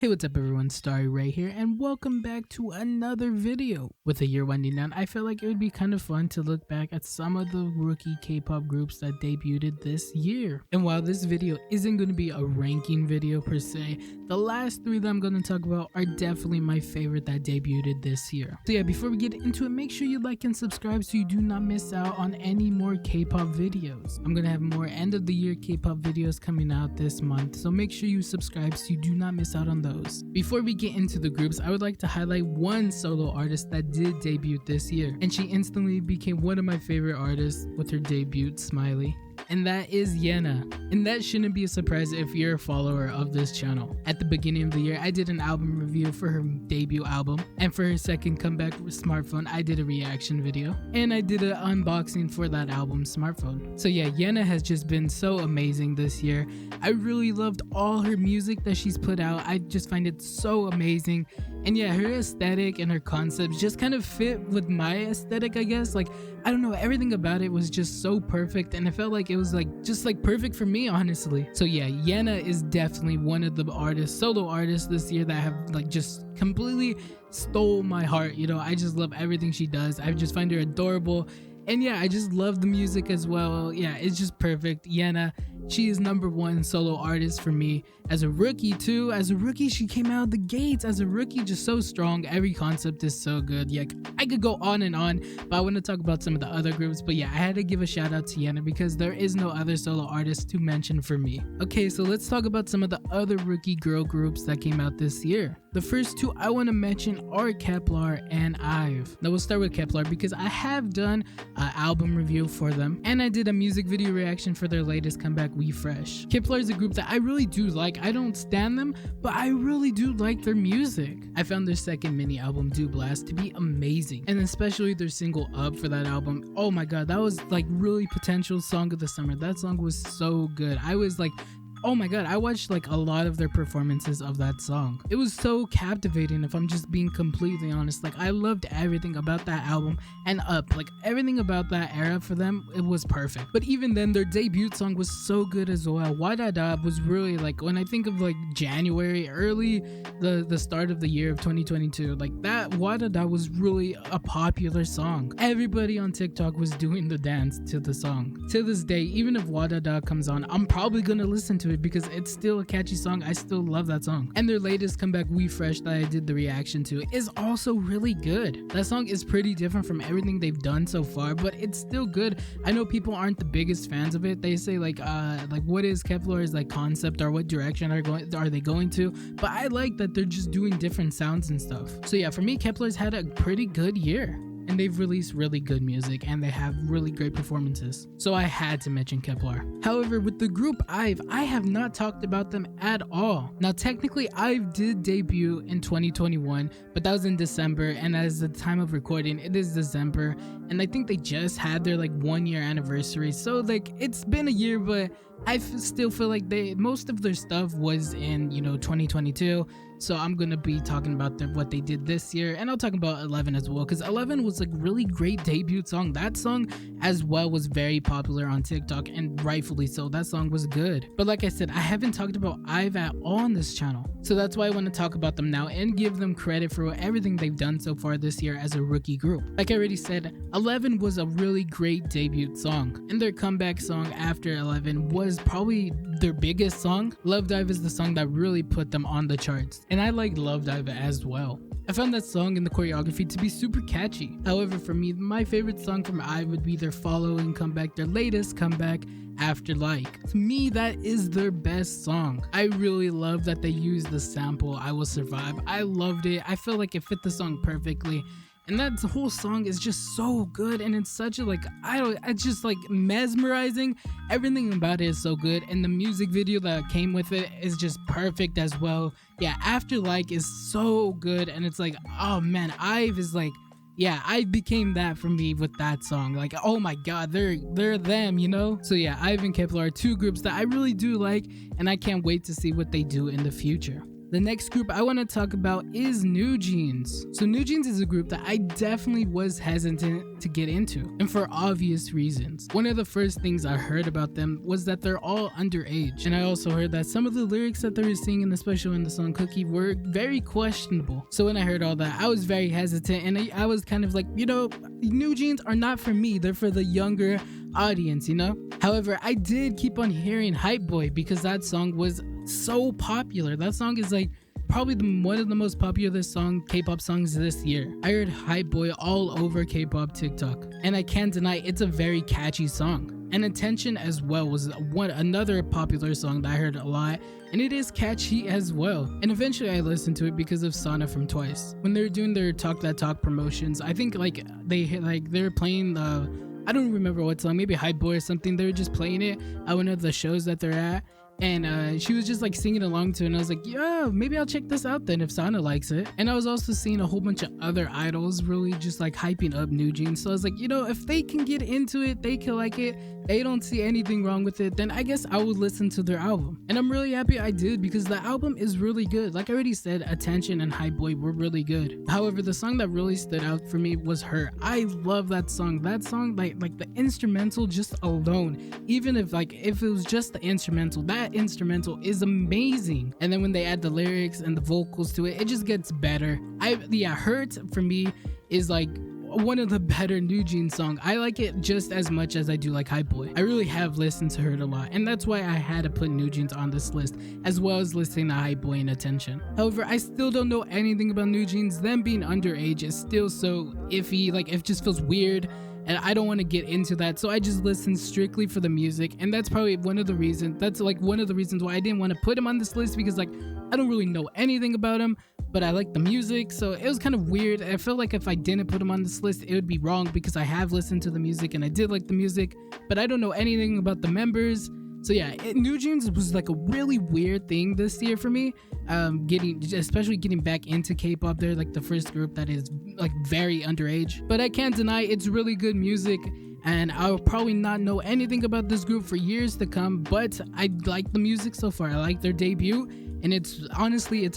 Hey, what's up everyone, Starry Ray here, and welcome back to another video. With the year winding down, I feel like it would be kind of fun to look back at some of the rookie K-pop groups that debuted this year. And while this video isn't going to be a ranking video per se, the last three that I'm going to talk about are definitely my favorite that debuted this year. So yeah, before we get into it, make sure you like and subscribe so you do not miss out on any more K-pop videos. I'm going to have more end of the year K-pop videos coming out this month, so make sure you subscribe so you do not miss out on those. Before we get into the groups, I would like to highlight one solo artist that did debut this year, and she instantly became one of my favorite artists with her debut, Smiley. And that is Yena. And that shouldn't be a surprise if you're a follower of this channel. At the beginning of the year, I did an album review for her debut album, and for her second comeback with Smartphone, I did a reaction video, and I did an unboxing for that album, Smartphone. So yeah, Yena has just been so amazing this year. I really loved all her music that she's put out. I just find it so amazing. And yeah, her aesthetic and her concepts just kind of fit with my aesthetic, I guess. Like, I don't know, everything about it was just so perfect, and I felt like it was just perfect for me, honestly. So yeah, Yena is definitely one of the solo artists this year that have just completely stole my heart. You know, I just love everything she does. I just find her adorable. And yeah, I just love the music as well. Yeah, it's just perfect. Yena, she is #1 solo artist for me. As a rookie too, as a rookie she came out of the gates as a rookie just so strong. Every concept is so good. Yeah, I could go on and on, but I want to talk about some of the other groups. But yeah, I had to give a shout out to Yena because there is no other solo artist to mention for me. Okay, so let's talk about some of the other rookie girl groups that came out this year. The first two I want to mention are Kep1er and IVE. Now we'll start with Kep1er because I have done an album review for them, and I did a music video reaction for their latest comeback, We Fresh. Kep1er is a group that I really do like. I don't stan them, but I really do like their music. I found their second mini album, Do Blast, to be amazing, and especially their single Up for that album. Oh my god, that was really potential song of the summer. That song was so good. I was like, oh my god, I watched a lot of their performances of that song. It was so captivating, if I'm just being completely honest. I loved everything about that album and Up. Everything about that era for them, it was perfect. But even then, their debut song was so good as well. Wadada was really when I think of January, early the start of the year of 2022, that Wadada was really a popular song. Everybody on TikTok was doing the dance to the song. To this day, even if Wadada comes on, I'm probably gonna listen to it because it's still a catchy song. I still love that song. And their latest comeback, We Fresh, that I did the reaction to, is also really good. That song is pretty different from everything they've done so far, but it's still good. I know people aren't the biggest fans of it. They say what is Kep1er's concept, or what direction are they going to? But I like that they're just doing different sounds and stuff. So yeah, for me, Kep1er's had a pretty good year, and they've released really good music, and they have really great performances. So I had to mention Kep1er. However, with the group IVE, I have not talked about them at all. Now technically IVE did debut in 2021, but that was in December, and as the time of recording, it is December, and I think they just had their 1 year anniversary. So it's been a year, but I still feel like most of their stuff was in 2022. So I'm gonna be talking about what they did this year, and I'll talk about 11 as well, because 11 was a really great debut song. That song as well was very popular on TikTok, and rightfully so. That song was good. But like I said, I haven't talked about IVE at all on this channel, so that's why I want to talk about them now and give them credit for everything they've done so far this year as a rookie group. Like I already said, 11 was a really great debut song, and their comeback song after 11 was probably their biggest song. Love Dive is the song that really put them on the charts, and I liked Love Dive as well. I found that song and the choreography to be super catchy. However, for me, my favorite song from IVE would be their following comeback, their latest comeback, After Like. To me, that is their best song. I really love that they used the sample, I Will Survive. I loved it. I feel like it fit the song perfectly. And that whole song is just so good, and it's such a it's just mesmerizing. Everything about it is so good, and the music video that came with it is just perfect as well. Yeah, After Like is so good, and it's oh man, IVE is yeah, I became that for me with that song. Oh my god, they're them, So yeah, IVE and Kep1er are two groups that I really do like, and I can't wait to see what they do in the future. The next group I want to talk about is NewJeans. So NewJeans is a group that I definitely was hesitant to get into, and for obvious reasons. One of the first things I heard about them was that they're all underage, and I also heard that some of the lyrics that they were singing, especially in the song Cookie, were very questionable. So when I heard all that, I was very hesitant, and I was kind of like, you know, NewJeans are not for me, they're for the younger audience, you know? However, I did keep on hearing Hype Boy because that song was so popular. That song is like probably one of the most popular K-pop songs this year. I heard Hype Boy all over K-pop TikTok, and I can't deny it's a very catchy song. And Attention as well was another popular song that I heard a lot, and it is catchy as well. And eventually I listened to it because of Sana from Twice. When they were doing their Talk That Talk promotions, I think they were playing I don't remember what song, maybe Hype Boy or something. They were just playing it at one of the shows that they're at, and she was just like singing along to it, and I was like, yeah, maybe I'll check this out then if Sana likes it. And I was also seeing a whole bunch of other idols really just like hyping up NewJeans, so I was like, you know, if they can get into it, they can like it, they don't see anything wrong with it, then I guess I would listen to their album. And I'm really happy I did because the album is really good. Like I already said, Attention and Hype Boy were really good. However, the song that really stood out for me was Hurt. I love that song. That song, like the instrumental just alone, even if it was just the instrumental, that instrumental is amazing. And then when they add the lyrics and the vocals to it, it just gets better. Hurt for me is like one of the better NewJeans songs. I like it just as much as I do like Hype Boy. I really have listened to Hurt a lot, and that's why I had to put NewJeans on this list, as well as listening to Hype Boy and Attention. However, I still don't know anything about NewJeans. Them being underage is still so iffy, like it just feels weird, and I don't want to get into that, so I just listen strictly for the music. And that's probably one of the reasons why I didn't want to put him on this list, because like I don't really know anything about him, but I like the music, so it was kind of weird. I felt like if I didn't put him on this list, it would be wrong, because I have listened to the music and I did like the music, but I don't know anything about the members. So yeah, NewJeans was like a really weird thing this year for me, especially getting back into K-pop. They're like the first group that is like very underage, but I can't deny it's really good music, and I'll probably not know anything about this group for years to come, but I like the music so far. I like their debut, and it's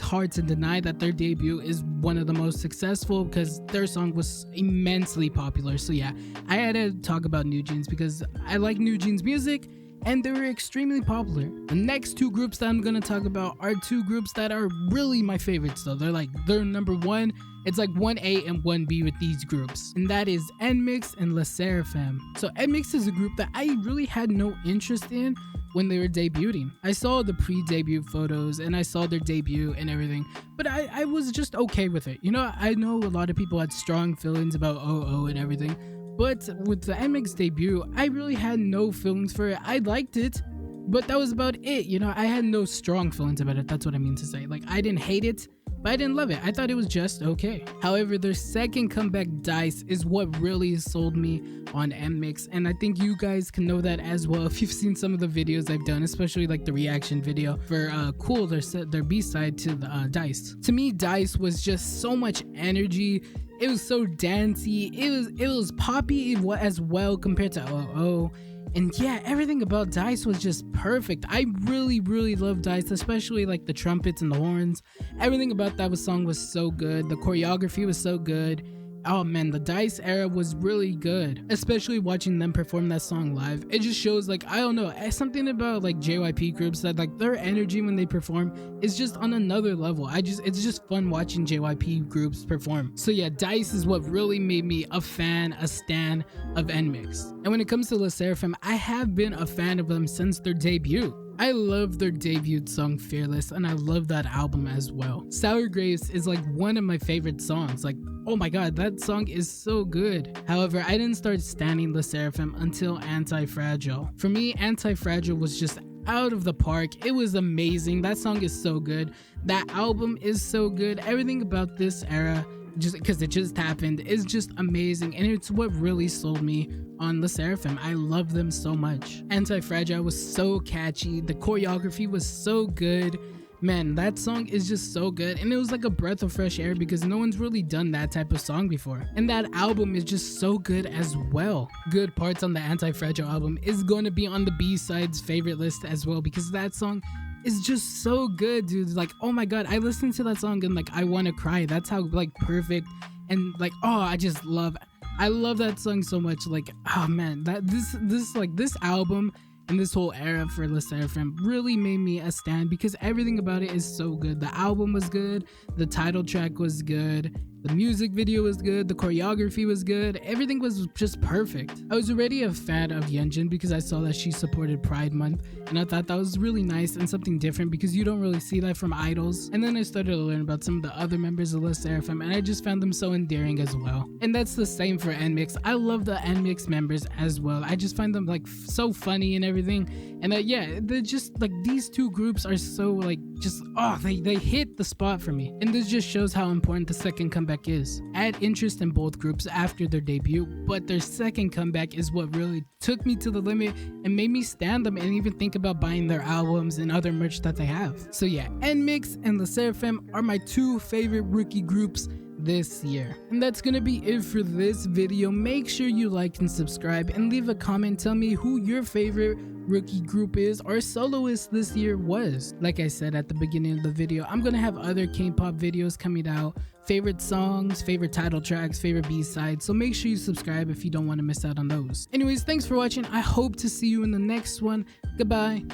hard to deny that their debut is one of the most successful because their song was immensely popular. So yeah, I had to talk about NewJeans because I like NewJeans music, and they were extremely popular. The next two groups that I'm gonna talk about are two groups that are really my favorites though. They're number one. It's like 1A and 1B with these groups, and that is NMIXX and LE SSERAFIM. So NMIXX is a group that I really had no interest in when they were debuting. I saw the pre-debut photos and I saw their debut and everything, but I was just okay with it. You know, I know a lot of people had strong feelings about OO and everything, but with the NMIXX debut, I really had no feelings for it. I liked it, but that was about it. You know, I had no strong feelings about it. That's what I mean to say. Like, I didn't hate it, but I didn't love it. I thought it was just okay. However, their second comeback, Dice, is what really sold me on NMIXX, and I think you guys can know that as well if you've seen some of the videos I've done, especially like the reaction video for Cool, their B-side to the Dice. To me, Dice was just so much energy. It was so dancey. It was poppy as well compared to OO. And yeah, everything about Dice was just perfect. I really, really love Dice, especially like the trumpets and the horns. Everything about that song was so good. The choreography was so good. Oh man, the Dice era was really good, especially watching them perform that song live. It just shows, like, I don't know, something about like JYP groups that like their energy when they perform is just on another level. It's just fun watching JYP groups perform. So yeah, Dice is what really made me a stan of NMIXX. And when it comes to LE SSERAFIM, I have been a fan of them since their debut. I love their debut song Fearless, and I love that album as well. Sour Grapes is like one of my favorite songs. Like, oh my god, that song is so good. However, I didn't start standing LE SSERAFIM until Anti-Fragile. For me, Anti-Fragile was just out of the park. It was amazing. That song is so good. That album is so good. Everything about this era, just because it just happened, is just amazing, and it's what really sold me on LE SSERAFIM. I love them so much. Anti-Fragile was so catchy. The choreography was so good. Man, that song is just so good, and it was like a breath of fresh air because no one's really done that type of song before. And that album is just so good as well. Good parts on the Anti-Fragile album is going to be on the B-sides favorite list as well, because that song is just so good, dude. Like, oh my god, I listened to that song and like I want to cry. That's how like perfect and like, oh, I love that song so much. Like, oh man, that this album and this whole era for LE SSERAFIM really made me a stan because everything about it is so good. The album was good, the title track was good, the music video was good, the choreography was good, everything was just perfect. I was already a fan of Yeonjun because I saw that she supported Pride Month, and I thought that was really nice and something different because you don't really see that from idols. And then I started to learn about some of the other members of LE SSERAFIM, and I just found them so endearing as well. And that's the same for NMIXX. I love the NMIXX members as well. I just find them like so funny and everything. And yeah, they're just like, these two groups are so like just, oh, they hit the spot for me. And this just shows how important the second comeback is. I had interest in both groups after their debut, but their second comeback is what really took me to the limit and made me stand them and even think about buying their albums and other merch that they have. So yeah, NMIXX and LE SSERAFIM are my two favorite rookie groups this year. And that's gonna be it for this video. Make sure you like and subscribe and leave a comment. Tell me who your favorite rookie group is or soloist this year was. Like I said at the beginning of the video, I'm gonna have other K-pop videos coming out, favorite songs, favorite title tracks, favorite B-sides, so make sure you subscribe if you don't want to miss out on those. Anyways, thanks for watching. I hope to see you in the next one. Goodbye.